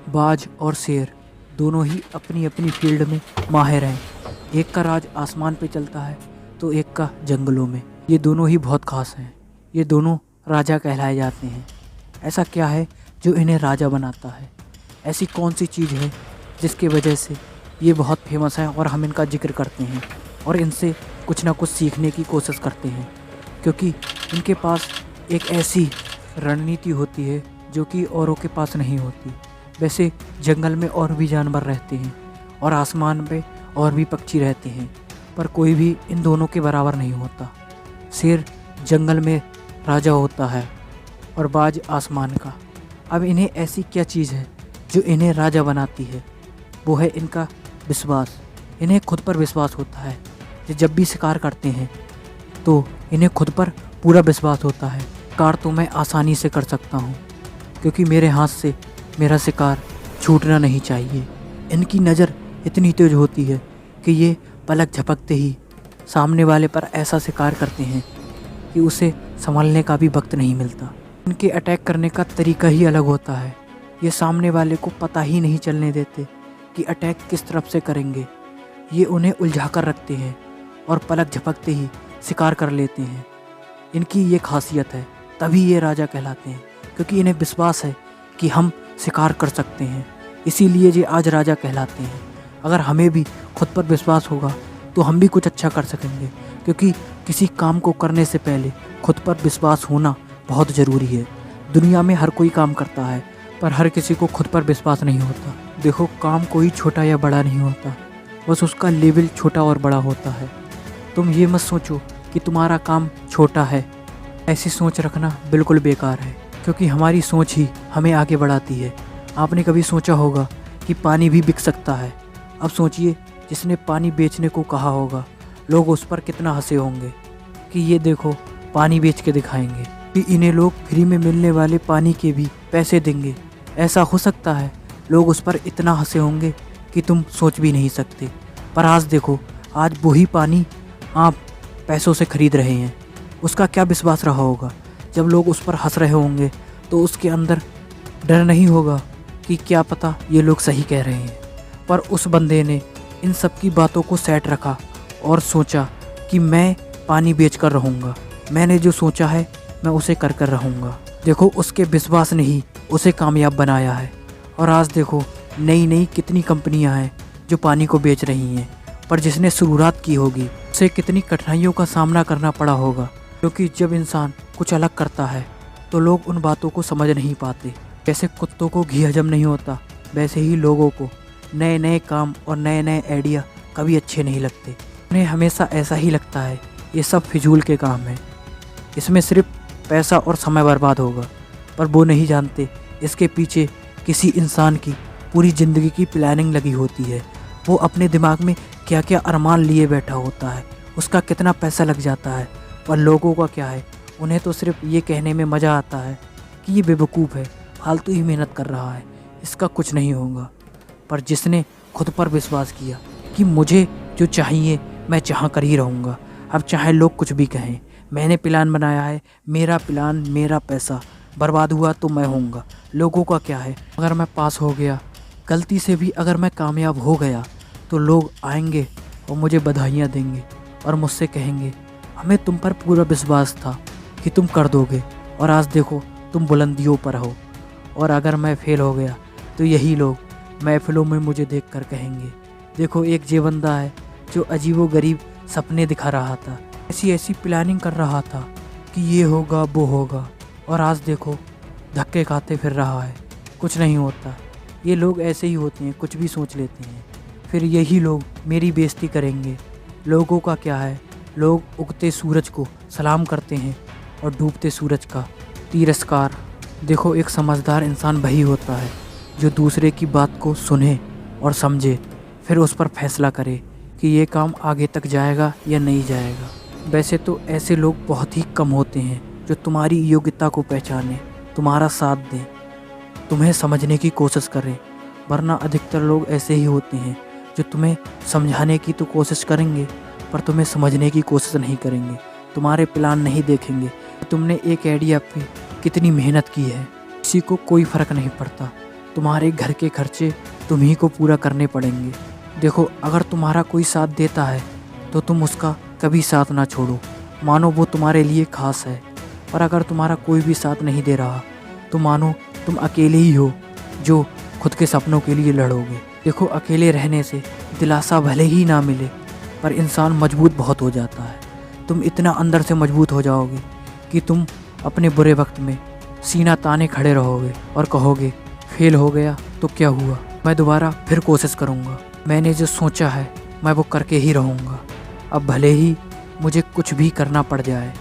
बाज और शेर दोनों ही अपनी अपनी फील्ड में माहिर हैं। एक का राज आसमान पे चलता है तो एक का जंगलों में। ये दोनों ही बहुत खास हैं। ये दोनों राजा कहलाए जाते हैं। ऐसा क्या है जो इन्हें राजा बनाता है? ऐसी कौन सी चीज़ है जिसकी वजह से ये बहुत फेमस हैं और हम इनका जिक्र करते हैं और इनसे कुछ ना कुछ सीखने की कोशिश करते हैं, क्योंकि इनके पास एक ऐसी रणनीति होती है जो कि औरों के पास नहीं होती। वैसे जंगल में और भी जानवर रहते हैं और आसमान पे और भी पक्षी रहते हैं, पर कोई भी इन दोनों के बराबर नहीं होता। शेर जंगल में राजा होता है और बाज आसमान का। अब इन्हें ऐसी क्या चीज़ है जो इन्हें राजा बनाती है? वो है इनका विश्वास। इन्हें खुद पर विश्वास होता है। ये जब भी शिकार करते हैं तो इन्हें खुद पर पूरा विश्वास होता है, शिकार तो मैं आसानी से कर सकता हूँ, क्योंकि मेरे हाथ से मेरा शिकार छूटना नहीं चाहिए। इनकी नज़र इतनी तेज होती है कि ये पलक झपकते ही सामने वाले पर ऐसा शिकार करते हैं कि उसे संभलने का भी वक्त नहीं मिलता। इनके अटैक करने का तरीका ही अलग होता है। ये सामने वाले को पता ही नहीं चलने देते कि अटैक किस तरफ से करेंगे। ये उन्हें उलझा कर रखते हैं और पलक झपकते ही शिकार कर लेते हैं। इनकी ये खासियत है, तभी ये राजा कहलाते हैं, क्योंकि इन्हें विश्वास है कि हम शिकार कर सकते हैं। इसीलिए ये आज राजा कहलाते हैं। अगर हमें भी खुद पर विश्वास होगा तो हम भी कुछ अच्छा कर सकेंगे, क्योंकि किसी काम को करने से पहले खुद पर विश्वास होना बहुत ज़रूरी है। दुनिया में हर कोई काम करता है, पर हर किसी को खुद पर विश्वास नहीं होता। देखो, काम कोई छोटा या बड़ा नहीं होता, बस उसका लेवल छोटा और बड़ा होता है। तुम ये मत सोचो कि तुम्हारा काम छोटा है। ऐसी सोच रखना बिल्कुल बेकार है, क्योंकि हमारी सोच ही हमें आगे बढ़ाती है। आपने कभी सोचा होगा कि पानी भी बिक सकता है? अब सोचिए, जिसने पानी बेचने को कहा होगा, लोग उस पर कितना हंसे होंगे कि ये देखो पानी बेच के दिखाएंगे, कि इन्हें लोग फ्री में मिलने वाले पानी के भी पैसे देंगे। ऐसा हो सकता है? लोग उस पर इतना हंसे होंगे कि तुम सोच भी नहीं सकते। पर आज देखो, आज वही पानी आप पैसों से खरीद रहे हैं। उसका क्या विश्वास रहा होगा? जब लोग उस पर हंस रहे होंगे तो उसके अंदर डर नहीं होगा कि क्या पता ये लोग सही कह रहे हैं। पर उस बंदे ने इन सब की बातों को सेट रखा और सोचा कि मैं पानी बेच कर रहूँगा। मैंने जो सोचा है मैं उसे कर कर रहूँगा। देखो, उसके विश्वास ने ही उसे कामयाब बनाया है। और आज देखो, नई नई कितनी कंपनियां हैं जो पानी को बेच रही हैं। पर जिसने शुरुआत की होगी उसे कितनी कठिनाइयों का सामना करना पड़ा होगा, क्योंकि जब इंसान कुछ अलग करता है तो लोग उन बातों को समझ नहीं पाते। जैसे कुत्तों को घी हजम नहीं होता, वैसे ही लोगों को नए नए काम और नए नए आइडिया कभी अच्छे नहीं लगते। उन्हें हमेशा ऐसा ही लगता है ये सब फिजूल के काम हैं, इसमें सिर्फ पैसा और समय बर्बाद होगा। पर वो नहीं जानते इसके पीछे किसी इंसान की पूरी ज़िंदगी की प्लानिंग लगी होती है। वो अपने दिमाग में क्या क्या अरमान लिए बैठा होता है, उसका कितना पैसा लग जाता है। पर लोगों का क्या है, उन्हें तो सिर्फ ये कहने में मज़ा आता है कि ये बेवकूफ़ है, फालतू ही मेहनत कर रहा है, इसका कुछ नहीं होगा। पर जिसने खुद पर विश्वास किया कि मुझे जो चाहिए मैं चाह कर ही रहूँगा, अब चाहे लोग कुछ भी कहें, मैंने प्लान बनाया है, मेरा प्लान, मेरा पैसा, बर्बाद हुआ तो मैं होऊंगा, लोगों का क्या है। अगर मैं पास हो गया, गलती से भी अगर मैं कामयाब हो गया, तो लोग आएंगे और मुझे बधाइयाँ देंगे और मुझसे कहेंगे हमें तुम पर पूरा विश्वास था कि तुम कर दोगे, और आज देखो तुम बुलंदियों पर हो। और अगर मैं फेल हो गया तो यही लोग महफिलों में मुझे देखकर कहेंगे देखो, एक ये बंदा है जो अजीबोगरीब सपने दिखा रहा था, ऐसी ऐसी प्लानिंग कर रहा था कि ये होगा वो होगा, और आज देखो धक्के खाते फिर रहा है, कुछ नहीं होता। ये लोग ऐसे ही होते हैं, कुछ भी सोच लेते हैं। फिर यही लोग मेरी बेइज्जती करेंगे। लोगों का क्या है, लोग उगते सूरज को सलाम करते हैं और डूबते सूरज का तिरस्कार। देखो, एक समझदार इंसान वही होता है जो दूसरे की बात को सुने और समझे, फिर उस पर फैसला करे कि ये काम आगे तक जाएगा या नहीं जाएगा। वैसे तो ऐसे लोग बहुत ही कम होते हैं जो तुम्हारी योग्यता को पहचाने, तुम्हारा साथ दें, तुम्हें समझने की कोशिश करें, वरना अधिकतर लोग ऐसे ही होते हैं जो तुम्हें समझाने की तो कोशिश करेंगे पर तुम्हें समझने की कोशिश नहीं करेंगे, तुम्हारे प्लान नहीं देखेंगे कि तुमने एक आइडिया पे कितनी मेहनत की है। किसी को कोई फ़र्क नहीं पड़ता तुम्हारे घर के खर्चे तुम्ही को पूरा करने पड़ेंगे। देखो, अगर तुम्हारा कोई साथ देता है तो तुम उसका कभी साथ ना छोड़ो, मानो वो तुम्हारे लिए खास है। और अगर तुम्हारा कोई भी साथ नहीं दे रहा तो मानो तुम अकेले ही हो जो खुद के सपनों के लिए लड़ोगे। देखो, अकेले रहने से दिलासा भले ही ना मिले पर इंसान मजबूत बहुत हो जाता है। तुम इतना अंदर से मजबूत हो जाओगे कि तुम अपने बुरे वक्त में सीना ताने खड़े रहोगे और कहोगे फेल हो गया तो क्या हुआ, मैं दोबारा फिर कोशिश करूँगा। मैंने जो सोचा है मैं वो करके ही रहूँगा, अब भले ही मुझे कुछ भी करना पड़ जाए।